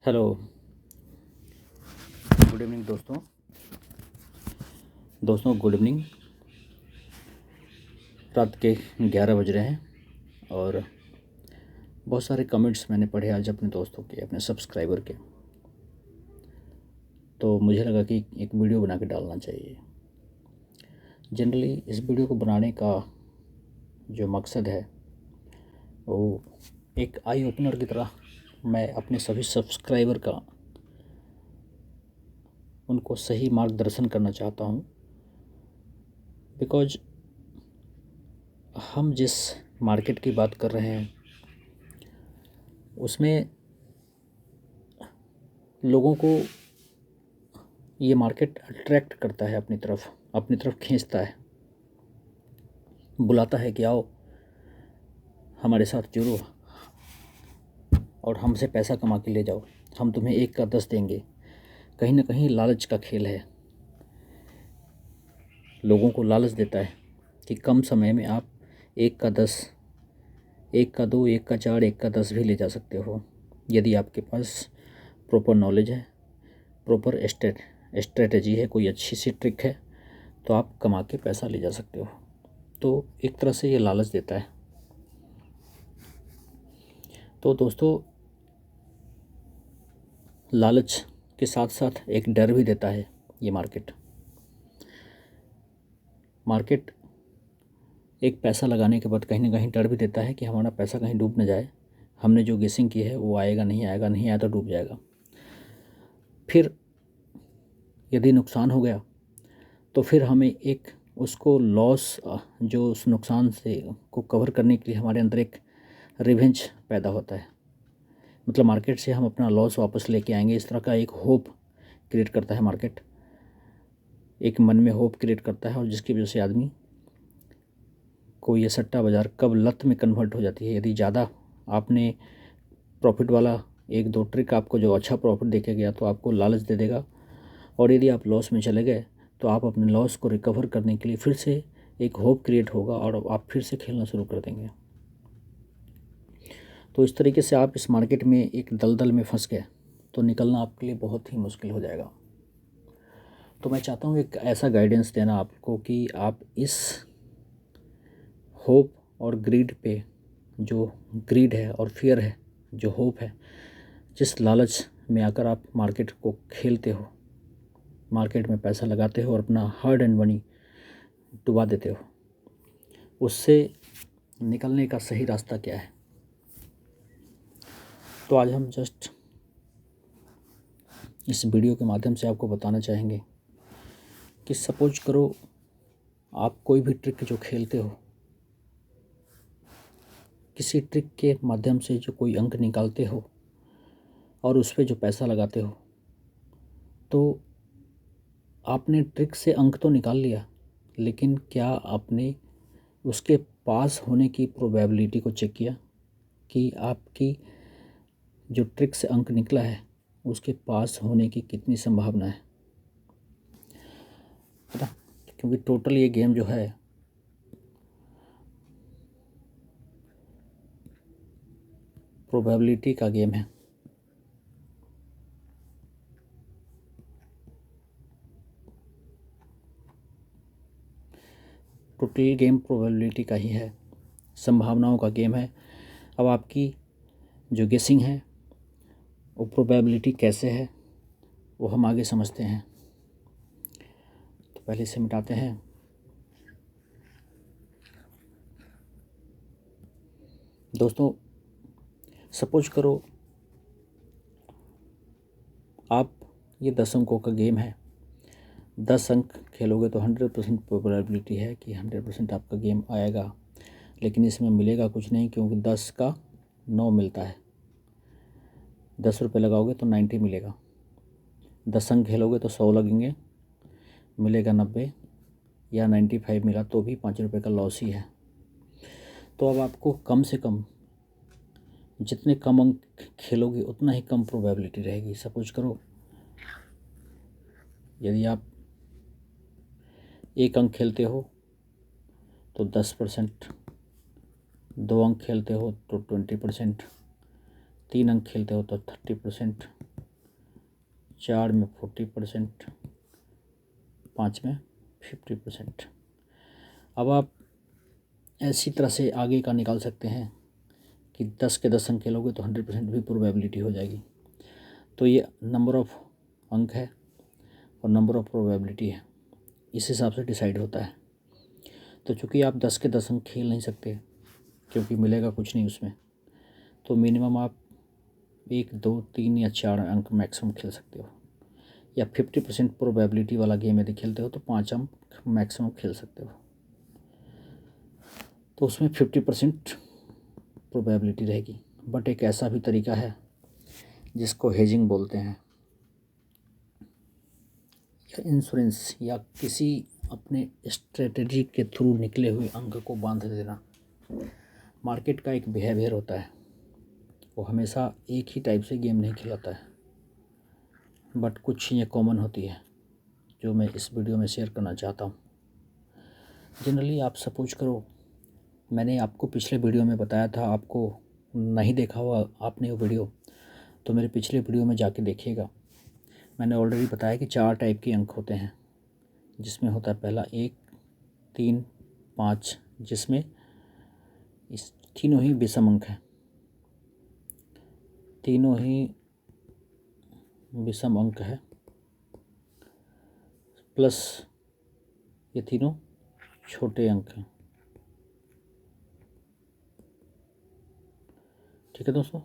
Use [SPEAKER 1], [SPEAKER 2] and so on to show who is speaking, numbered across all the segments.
[SPEAKER 1] Hello. Good evening दोस्तों good evening. रात के 11 बज रहे हैं और बहुत सारे कमेंट्स मैंने पढ़े आज अपने दोस्तों के, अपने सब्सक्राइबर के। तो मुझे लगा कि एक वीडियो बना के डालना चाहिए। जनरली इस वीडियो को बनाने का जो मकसद है वो एक आई ओपनर की तरह मैं अपने सभी सब्सक्राइबर का उनको सही मार्गदर्शन करना चाहता हूँ। बिकॉज हम जिस मार्केट की बात कर रहे हैं उसमें लोगों को ये मार्केट अट्रैक्ट करता है, अपनी तरफ खींचता है, बुलाता है कि आओ हमारे साथ जुड़ो और हमसे पैसा कमा के ले जाओ, हम तुम्हें 1 का 10 देंगे। कहीं ना कहीं लालच का खेल है, लोगों को लालच देता है कि कम समय में आप 1 का 10, 1 का 2, 1 का 4, 1 का 10 भी ले जा सकते हो। यदि आपके पास प्रॉपर नॉलेज है, प्रॉपर स्ट्रेटजी है, कोई अच्छी सी ट्रिक है, तो आप कमा के पैसा ले जा सकते हो। तो एक तरह से ये लालच देता है। तो दोस्तों, लालच के साथ साथ एक डर भी देता है ये मार्केट एक पैसा लगाने के बाद कहीं ना कहीं डर भी देता है कि हमारा पैसा कहीं डूब न जाए। हमने जो गेसिंग की है वो आएगा नहीं आएगा, नहीं आया तो डूब जाएगा। फिर यदि नुकसान हो गया तो फिर हमें एक उसको लॉस, जो उस नुकसान से को कवर करने के लिए हमारे अंदर एक रिवेंज पैदा होता है। मतलब मार्केट से हम अपना लॉस वापस लेके आएंगे, इस तरह का एक होप क्रिएट करता है मार्केट, एक मन में होप क्रिएट करता है। और जिसकी वजह से आदमी को ये सट्टा बाज़ार कब लत में कन्वर्ट हो जाती है। यदि ज़्यादा आपने प्रॉफिट वाला 1-2 ट्रिक आपको जो अच्छा प्रॉफिट दे के गया तो आपको लालच दे देगा, और यदि आप लॉस में चले गए तो आप अपने लॉस को रिकवर करने के लिए फिर से एक होप क्रिएट होगा और आप फिर से खेलना शुरू कर देंगे। तो इस तरीके से आप इस मार्केट में एक दलदल में फंस गए तो निकलना आपके लिए बहुत ही मुश्किल हो जाएगा। तो मैं चाहता हूँ एक ऐसा गाइडेंस देना आपको कि आप इस होप और ग्रीड पे, जो ग्रीड है और फियर है, जो होप है, जिस लालच में आकर आप मार्केट को खेलते हो, मार्केट में पैसा लगाते हो और अपना हार्ड एंड मनी डुबा देते हो, उससे निकलने का सही रास्ता क्या है। तो आज हम जस्ट इस वीडियो के माध्यम से आपको बताना चाहेंगे कि सपोज करो आप कोई भी ट्रिक जो खेलते हो, किसी ट्रिक के माध्यम से जो कोई अंक निकालते हो और उस पर जो पैसा लगाते हो, तो आपने ट्रिक से अंक तो निकाल लिया, लेकिन क्या आपने उसके पास होने की प्रोबेबिलिटी को चेक किया कि आपकी जो ट्रिक से अंक निकला है उसके पास होने की कितनी संभावना है, पता? क्योंकि टोटल ये गेम जो है प्रोबेबिलिटी का गेम है। टोटल गेम प्रोबेबिलिटी का ही है, संभावनाओं का गेम है। अब आपकी जो गेसिंग है वो प्रोबेबिलिटी कैसे है वो हम आगे समझते हैं। तो पहले से मिटाते हैं। दोस्तों, सपोज करो आप, ये 10 अंकों का गेम है, 10 अंक खेलोगे तो 100% प्रोबेबिलिटी है कि 100% आपका गेम आएगा। लेकिन इसमें मिलेगा कुछ नहीं, क्योंकि 10 का 9 मिलता है। 10 रुपये लगाओगे तो 90 मिलेगा। 10 अंक खेलोगे तो 100 लगेंगे, मिलेगा 90, या 95 मिला तो भी 5 रुपये का लॉस ही है। तो अब आपको कम से कम जितने कम अंक खेलोगे उतना ही कम प्रोबेबिलिटी रहेगी। सपोज करो यदि आप 1 अंक खेलते हो तो 10%, 2 अंक खेलते हो तो 20%, 3 अंक खेलते हो तो 30%, 4 में 40%, 5 में 50%। अब आप ऐसी तरह से आगे का निकाल सकते हैं कि 10 के 10 अंक खेलोगे तो 100% भी प्रोबेबिलिटी हो जाएगी। तो ये नंबर ऑफ़ अंक है और नंबर ऑफ़ प्रोबेबिलिटी है, इस हिसाब से डिसाइड होता है। तो चूँकि आप 10 के 10 अंक खेल नहीं सकते क्योंकि मिलेगा कुछ नहीं उसमें, तो मिनिमम आप 1, 2, 3 या 4 अंक मैक्सिमम खेल सकते हो, या 50% प्रोबेबिलिटी वाला गेम यदि खेलते हो तो 5 अंक मैक्सिमम खेल सकते हो। तो उसमें 50% प्रोबेबिलिटी रहेगी। बट एक ऐसा भी तरीका है जिसको हेजिंग बोलते हैं, या इंश्योरेंस, या किसी अपने स्ट्रेटजी के थ्रू निकले हुए अंक को बांध देना। मार्केट का एक बिहेवियर होता है, वो हमेशा एक ही टाइप से गेम नहीं खिलाता है, बट कुछ चीज़ें कॉमन होती है जो मैं इस वीडियो में शेयर करना चाहता हूँ। जनरली आप सपोज करो, मैंने आपको पिछले वीडियो में बताया था, आपको नहीं देखा हुआ आपने वो वीडियो तो मेरे पिछले वीडियो में जाके देखिएगा। मैंने ऑलरेडी बताया कि 4 टाइप के अंक होते हैं, जिसमें होता है पहला 1, 3, 5, जिसमें इस तीनों ही विषम अंक हैं, तीनों ही विषम अंक है, प्लस ये तीनों छोटे अंक हैं। ठीक है दोस्तों।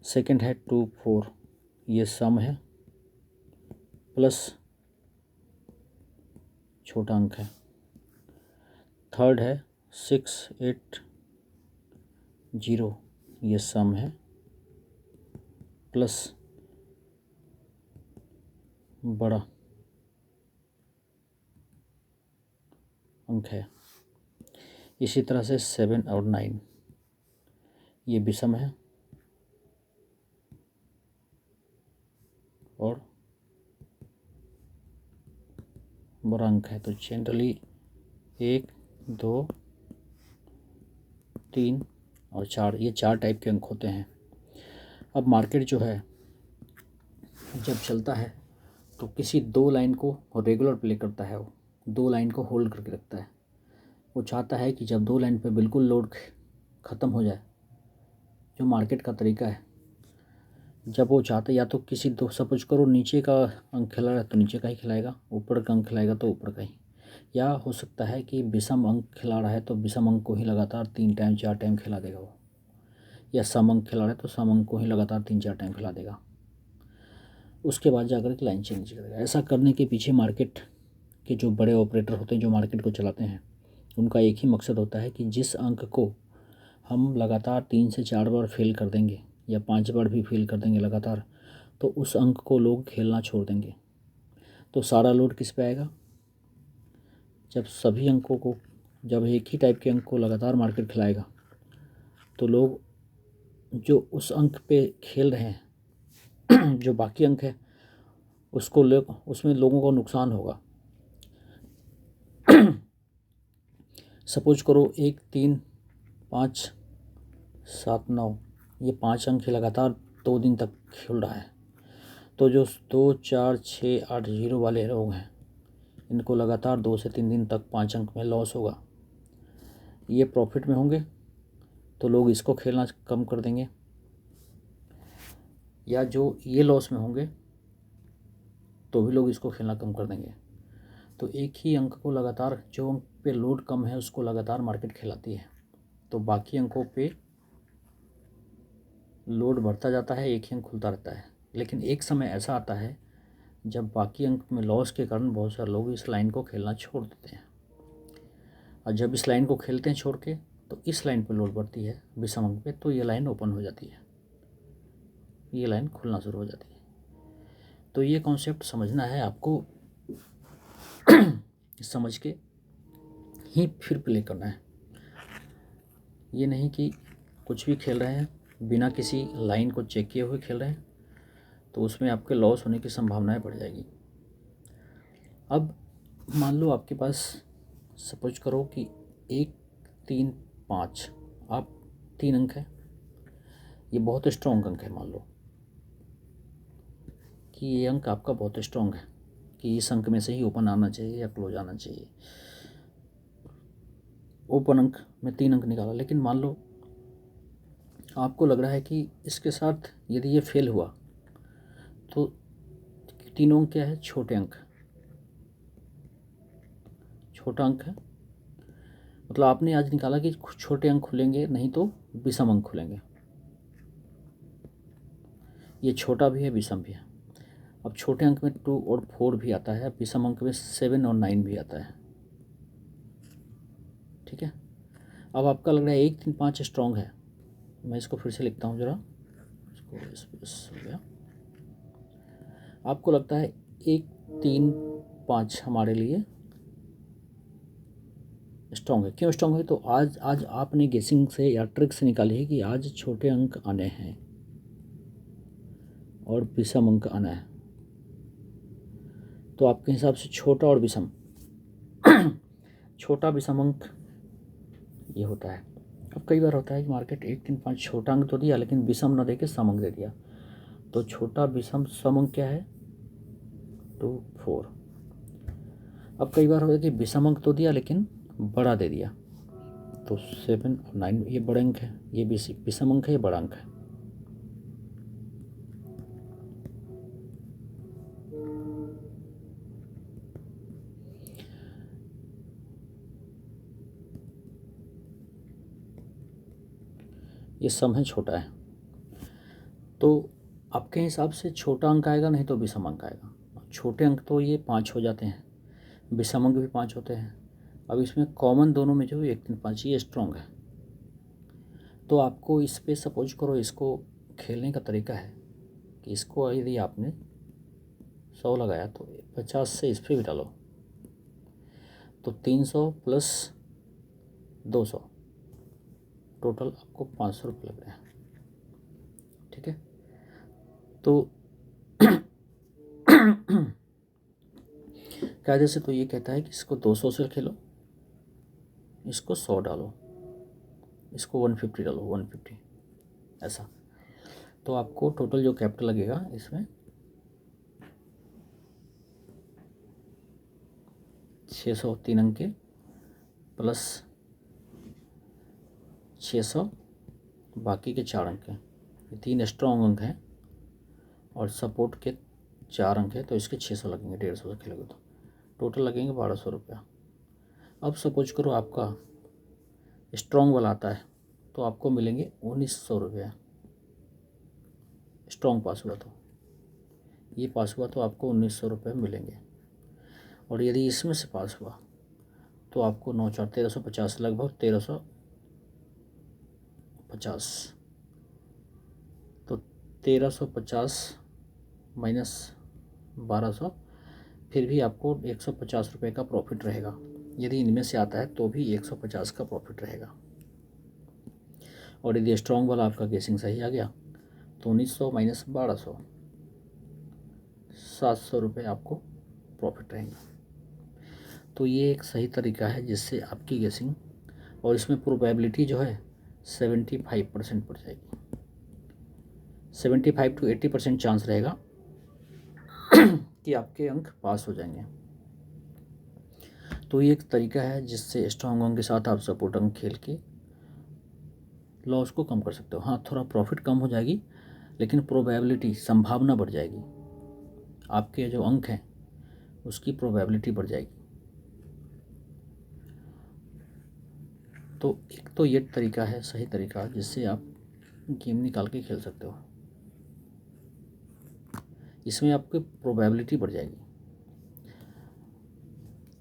[SPEAKER 1] सेकंड है 2, 4, ये सम है प्लस छोटा अंक है। थर्ड है 6, 8, 0, ये सम है प्लस बड़ा अंक है। इसी तरह से 7 और 9, ये विषम है और बड़ा अंक है। तो जनरली 1, 2, 3 और 4, ये 4 टाइप के अंक होते हैं। अब मार्केट जो है जब चलता है तो किसी 2 लाइन को रेगुलर प्ले करता है, वो 2 लाइन को होल्ड करके रखता है। वो चाहता है कि जब 2 लाइन पे बिल्कुल लोड ख़त्म हो जाए, जो मार्केट का तरीका है, जब वो चाहता है या तो किसी दो, सपोज करो नीचे का अंक खिला रहा है तो नीचे का ही खिलाएगा, ऊपर का अंक खिलाएगा तो ऊपर का ही, या हो सकता है कि विषम अंक खिला रहा है तो विषम अंक को ही लगातार 3 टाइम 4 टाइम खिला देगा वो, या सम अंक खिला रहा है तो सम अंक को ही लगातार 3-4 टाइम खिला देगा, उसके बाद जाकर के लाइन चेंज करेगा। ऐसा करने के पीछे मार्केट के जो बड़े ऑपरेटर होते हैं जो मार्केट को चलाते हैं, उनका एक ही मकसद होता है कि जिस अंक को हम लगातार 3 से 4 बार फेल कर देंगे या 5 बार भी फेल कर देंगे लगातार, तो उस अंक को लोग खेलना छोड़ देंगे। तो सारा लोड किस पे आएगा? जब सभी अंकों को, जब एक ही टाइप के अंक को लगातार मार्केट खिलाएगा तो लोग जो उस अंक पे खेल रहे हैं जो बाकी अंक है उसको उसमें लोगों को नुकसान होगा। सपोज करो 1, 3, 5, 7, 9, ये 5 अंक ही लगातार 2 दिन तक खेल रहा है, तो जो 2, 4, 6, 8, 0 वाले लोग हैं, इनको लगातार 2 से 3 दिन तक 5 अंक में लॉस होगा। ये प्रॉफिट में होंगे तो लोग इसको खेलना कम कर देंगे, या जो ये लॉस में होंगे तो भी लोग इसको खेलना कम कर देंगे। तो एक ही अंक को लगातार, जो अंक पे लोड कम है उसको लगातार मार्केट खिलाती है, तो बाकी अंकों पे लोड बढ़ता जाता है, एक ही अंक खुलता रहता है। लेकिन एक समय ऐसा आता है जब बाकी अंक में लॉस के कारण बहुत सारे लोग इस लाइन को खेलना छोड़ देते हैं, और जब इस लाइन को खेलते हैं छोड़ के, तो इस लाइन पर लोड बढ़ती है विषम अंक पे, तो ये लाइन ओपन हो जाती है, ये लाइन खुलना शुरू हो जाती है। तो ये कॉन्सेप्ट समझना है आपको, समझ के ही फिर प्ले करना है। ये नहीं कि कुछ भी खेल रहे हैं बिना किसी लाइन को चेक किए हुए खेल रहे हैं, तो उसमें आपके लॉस होने की संभावनाएं बढ़ जाएगी। अब मान लो आपके पास, सपोज करो कि 1, 3, 5, आप 3 अंक है, ये बहुत स्ट्रॉन्ग अंक है। मान लो कि ये अंक आपका बहुत स्ट्रॉन्ग है कि इस अंक में से ही ओपन आना चाहिए या क्लोज आना चाहिए। ओपन अंक में 3 अंक निकाला, लेकिन मान लो आपको लग रहा है कि इसके साथ यदि ये फेल हुआ तो तीनों अंक क्या है, छोटे अंक, छोटा अंक है। मतलब आपने आज निकाला कि छोटे अंक खुलेंगे, नहीं तो विषम अंक खुलेंगे। ये छोटा भी है, विषम भी है। अब छोटे अंक में 2 और 4 भी आता है, विषम अंक में 7 और 9 भी आता है। ठीक है, अब आपका लग रहा है 1 3 5 स्ट्रॉन्ग है। मैं इसको फिर से लिखता हूँ ज़रा, इसको इस हो गया। आपको लगता है 1 3 5 हमारे लिए स्ट्रॉन्ग है। क्यों स्ट्रॉन्ग है? तो आज आपने गेसिंग से या ट्रिक से निकाली है कि आज छोटे अंक आने हैं और विषम अंक आना है। तो आपके हिसाब से छोटा और विषम छोटा विषम अंक ये होता है। अब कई बार होता है कि मार्केट 1 3 5 छोटा अंक तो दिया, लेकिन विषम ना देके सम अंक दे दिया। तो छोटा विषम सम अंक क्या है? 2 4। अब कई बार होता है कि विषम अंक तो दिया लेकिन बड़ा दे दिया, तो 7 और 9 ये बड़े अंक है, ये विषम अंक है, ये बड़ा अंक है। ये सम है, छोटा है। तो आपके हिसाब से छोटा अंक आएगा, नहीं तो विषम अंक आएगा। छोटे अंक तो ये 5 हो जाते हैं, विषम अंक भी 5 होते हैं। अब इसमें कॉमन दोनों में जो 1 3 5 ये स्ट्रॉन्ग है। तो आपको इस पे सपोज करो, इसको खेलने का तरीका है कि इसको यदि आपने 100 लगाया तो 50 से इस पर भी डालो, तो 300 प्लस 200 टोटल आपको 500 रुपये लग रहे हैं। ठीक है, तो कायदे से तो ये कहता है कि इसको 200 से खेलो, इसको 100 डालो, इसको 150 डालो, 150 ऐसा। तो आपको टोटल जो कैपिटल लगेगा इसमें 600 3 अंक के प्लस 600 बाकी के 4 अंक हैं। ये 3 स्ट्रॉन्ग अंक हैं और सपोर्ट के 4 अंक है, तो इसके 600 लगेंगे। 150 से खेलोगे तो टोटल लगेंगे 1200 रुपया। अब सपोज करो आपका स्ट्रॉन्ग वाला आता है तो आपको मिलेंगे 1900 रुपया। स्ट्रॉन्ग पास हुआ तो ये पास हुआ तो आपको 1900 रुपये मिलेंगे। और यदि इसमें से पास हुआ तो आपको 9 4 1350, लगभग 1350। तो 1350 माइनस 1200, फिर भी आपको 150 रुपये का प्रॉफिट रहेगा। यदि इनमें से आता है तो भी 150 का प्रॉफिट रहेगा। और यदि स्ट्रॉन्ग वाला आपका गेसिंग सही आ गया तो 1900 माइनस 1200, 700 रुपये आपको प्रॉफिट रहेंगे। तो ये एक सही तरीका है जिससे आपकी गेसिंग, और इसमें प्रोबेबिलिटी जो है 75% पड़ जाएगी। 75 to 80% चांस रहेगा कि आपके अंक पास हो जाएंगे। तो ये एक तरीका है जिससे स्ट्रॉन्ग अंक के साथ आप सपोर्ट अंक खेल के लॉस को कम कर सकते हो। हाँ, थोड़ा प्रॉफिट कम हो जाएगी, लेकिन प्रोबेबिलिटी, संभावना बढ़ जाएगी। आपके जो अंक हैं उसकी प्रोबेबिलिटी बढ़ जाएगी। तो एक तो ये तरीका है सही तरीका जिससे आप गेम निकाल के खेल सकते हो। इसमें आपकी प्रोबेबिलिटी बढ़ जाएगी।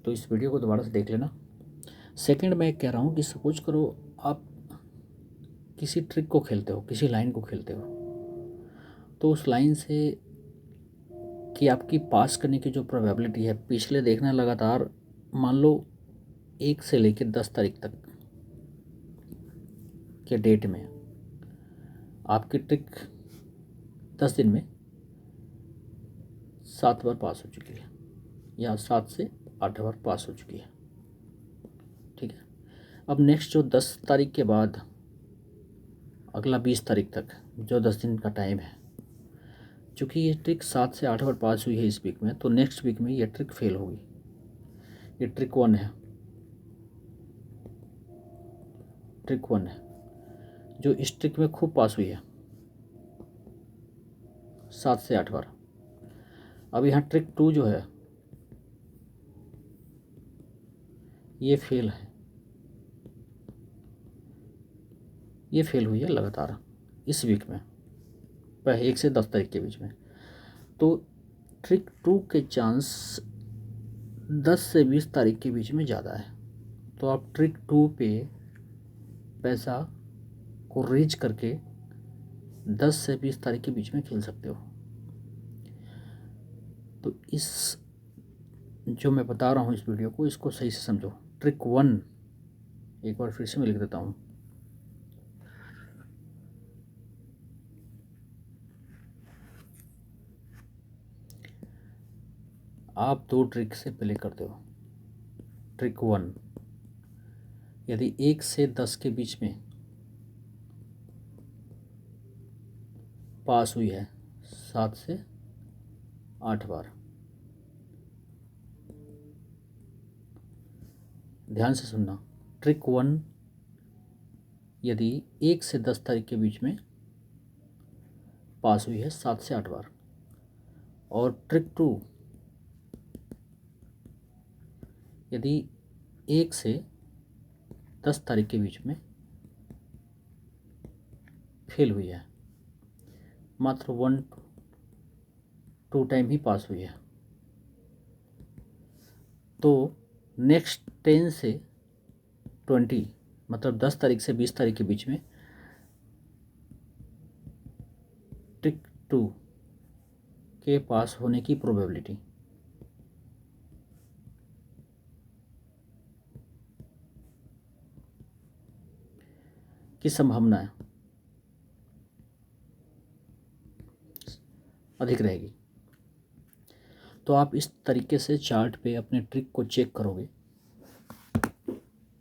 [SPEAKER 1] तो इस वीडियो को दोबारा से देख लेना। सेकंड, मैं कह रहा हूँ कि सपोज करो आप किसी ट्रिक को खेलते हो, किसी लाइन को खेलते हो, तो उस लाइन से कि आपकी पास करने की जो प्रोबेबिलिटी है, पिछले देखना लगातार, मान लो 1 से लेकर 10 तारीख तक के डेट में आपकी ट्रिक 10 दिन में 7 बार पास हो चुकी है या 7 से 8 बार पास हो चुकी है। ठीक है, अब नेक्स्ट जो 10 तारीख के बाद अगला 20 तारीख तक जो 10 दिन का टाइम है, चूँकि ये ट्रिक 7 से 8 बार पास हुई है इस वीक में, तो नेक्स्ट वीक में ये ट्रिक फेल होगी। ये ट्रिक 1 है, ट्रिक 1 है जो इस ट्रिक में खूब पास हुई है 7 से 8 बार। अब यहाँ ट्रिक 2 जो है ये फेल है, ये फेल हुई है लगातार इस वीक में, 1 से 10 तारीख के बीच में। तो ट्रिक 2 के चांस 10 से 20 तारीख के बीच में ज़्यादा है। तो आप ट्रिक 2 पे पैसा को रीच करके 10 से 20 तारीख के बीच में खेल सकते हो। तो इस जो मैं बता रहा हूँ इस वीडियो को, इसको सही से समझो। ट्रिक 1 एक बार फिर से मैं लिख देता हूँ। आप 2 ट्रिक से प्ले करते हो। ट्रिक 1, यदि 1 से 10 के बीच में पास हुई है 7 से 8 बार, ध्यान से सुनना। ट्रिक 1 यदि 1 से 10 तारीख के बीच में पास हुई है 7 से 8 बार, और ट्रिक 2 यदि 1 से 10 तारीख के बीच में फेल हुई है, मात्र 1-2 टाइम ही पास हुई है, तो नेक्स्ट 10 से 20 मतलब 10 तारीख से 20 तारीख के बीच में ट्रिक 2 के पास होने की प्रोबेबिलिटी की संभावना है अधिक रहेगी। तो आप इस तरीके से चार्ट पे अपने ट्रिक को चेक करोगे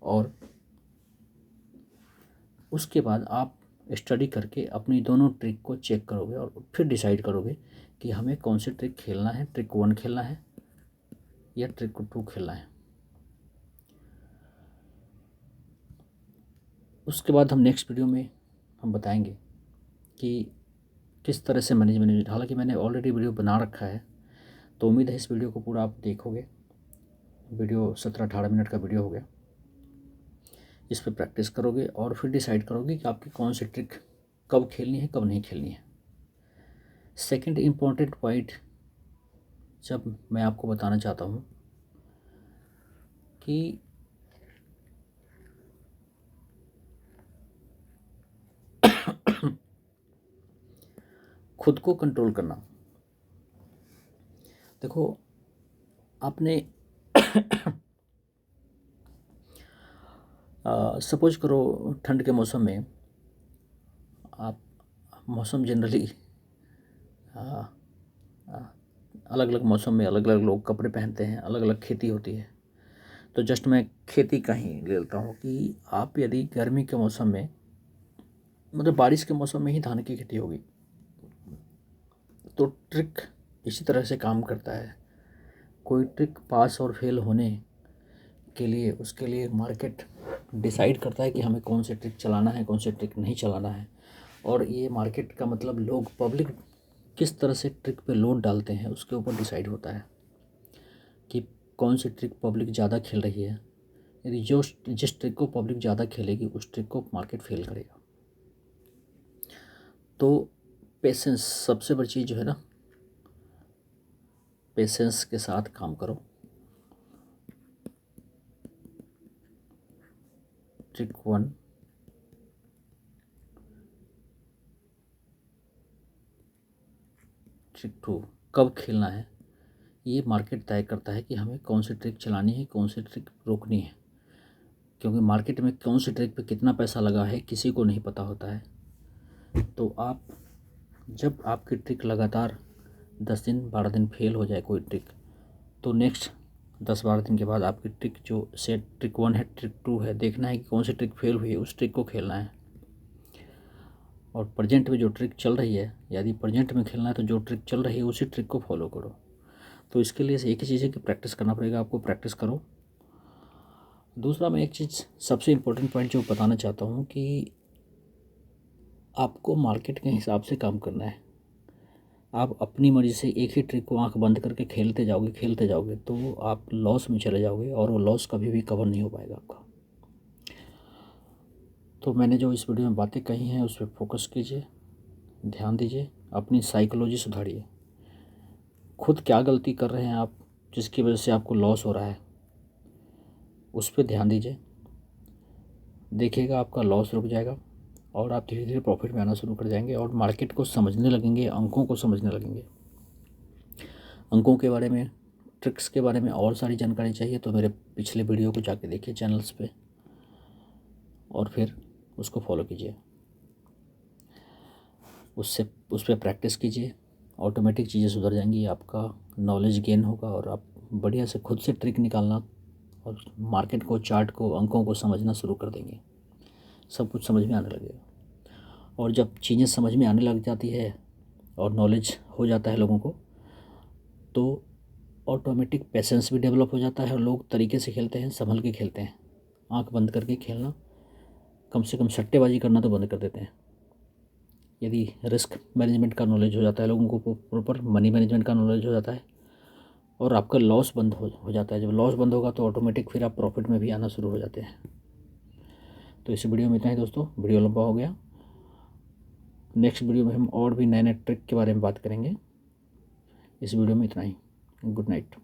[SPEAKER 1] और उसके बाद आप स्टडी करके अपनी दोनों ट्रिक को चेक करोगे और फिर डिसाइड करोगे कि हमें कौन सी ट्रिक खेलना है, ट्रिक 1 खेलना है या ट्रिक 2 खेलना है। उसके बाद हम नेक्स्ट वीडियो में हम बताएंगे कि किस तरह से मैनेजमेंट। हालांकि मैंने ऑलरेडी वीडियो बना रखा है, तो उम्मीद है इस वीडियो को पूरा आप देखोगे। वीडियो 17-18 मिनट का वीडियो हो गया। इस पर प्रैक्टिस करोगे और फिर डिसाइड करोगे कि आपकी कौन सी ट्रिक कब खेलनी है, कब नहीं खेलनी है। सेकंड इम्पोर्टेंट पॉइंट जब मैं आपको बताना चाहता हूँ कि खुद को कंट्रोल करना। देखो, आपने सपोज करो ठंड के मौसम में आप मौसम जनरली अलग अलग मौसम में अलग अलग लोग कपड़े पहनते हैं, अलग अलग खेती होती है। तो जस्ट मैं खेती का ही ले लेता हूँ कि आप यदि गर्मी के मौसम में मतलब बारिश के मौसम में ही धान की खेती होगी, तो ट्रिक इसी तरह से काम करता है। कोई ट्रिक पास और फेल होने के लिए उसके लिए मार्केट डिसाइड करता है कि हमें कौन से ट्रिक चलाना है, कौन से ट्रिक नहीं चलाना है। और ये मार्केट का मतलब लोग, पब्लिक किस तरह से ट्रिक पे लोड डालते हैं उसके ऊपर डिसाइड होता है कि कौन सी ट्रिक पब्लिक ज़्यादा खेल रही है। यदि जिस ट्रिक को पब्लिक ज़्यादा खेलेगी उस ट्रिक को मार्केट फेल करेगा। तो पेशेंस सबसे बड़ी चीज़ जो है ना, पेशेंस के साथ काम करो। ट्रिक 1, ट्रिक 2 कब खेलना है ये मार्केट तय करता है कि हमें कौन सी ट्रिक चलानी है, कौन सी ट्रिक रोकनी है। क्योंकि मार्केट में कौन सी ट्रिक पे कितना पैसा लगा है किसी को नहीं पता होता है। तो आप जब आपकी ट्रिक लगातार 10 दिन 12 दिन फेल हो जाए कोई ट्रिक, तो नेक्स्ट 10-12 दिन के बाद आपकी ट्रिक जो सेट ट्रिक 1 है, ट्रिक 2 है, देखना है कि कौन सी ट्रिक फेल हुई है, उस ट्रिक को खेलना है। और प्रेजेंट में जो ट्रिक चल रही है, यदि प्रेजेंट में खेलना है तो जो ट्रिक चल रही है उसी ट्रिक को फॉलो करो। तो इसके लिए एक ही चीज़ है कि प्रैक्टिस करना पड़ेगा आपको, प्रैक्टिस करो। दूसरा मैं एक चीज़ सबसे इम्पोर्टेंट पॉइंट जो बताना चाहता हूँ कि आपको मार्केट के हिसाब से काम करना है। आप अपनी मर्ज़ी से एक ही ट्रिक को आंख बंद करके खेलते जाओगे तो आप लॉस में चले जाओगे और वो लॉस कभी भी कवर नहीं हो पाएगा आपका। तो मैंने जो इस वीडियो में बातें कही हैं उस पर फोकस कीजिए, ध्यान दीजिए, अपनी साइकोलॉजी सुधारिए। खुद क्या गलती कर रहे हैं आप जिसकी वजह से आपको लॉस हो रहा है, उस पर ध्यान दीजिए। देखिएगा आपका लॉस रुक जाएगा और आप धीरे धीरे प्रॉफिट में आना शुरू कर जाएंगे और मार्केट को समझने लगेंगे, अंकों को समझने लगेंगे। अंकों के बारे में, ट्रिक्स के बारे में और सारी जानकारी चाहिए तो मेरे पिछले वीडियो को जाके देखिए चैनल्स पे और फिर उसको फॉलो कीजिए, उस पर प्रैक्टिस कीजिए। ऑटोमेटिक चीज़ें सुधर जाएंगी, आपका नॉलेज गेन होगा और आप बढ़िया से खुद से ट्रिक निकालना और मार्केट को, चार्ट को, अंकों को समझना शुरू कर देंगे। सब कुछ समझ में आने लगेगा और जब चीज़ें समझ में आने लग जाती है और नॉलेज हो जाता है लोगों को तो ऑटोमेटिक पेशेंस भी डेवलप हो जाता है और लोग तरीके से खेलते हैं, संभल के खेलते हैं। आंख बंद करके खेलना, कम से कम सट्टेबाजी करना तो बंद कर देते हैं। यदि रिस्क मैनेजमेंट का नॉलेज हो जाता है लोगों को, प्रॉपर मनी मैनेजमेंट का नॉलेज हो जाता है और आपका लॉस बंद हो जाता है। जब लॉस बंद होगा तो ऑटोमेटिक फिर आप प्रॉफिट में भी आना शुरू हो जाते हैं। तो इस वीडियो में इतना ही दोस्तों, वीडियो लंबा हो गया। नेक्स्ट वीडियो में हम और भी नए नए ट्रिक के बारे में बात करेंगे। इस वीडियो में इतना ही। Good night.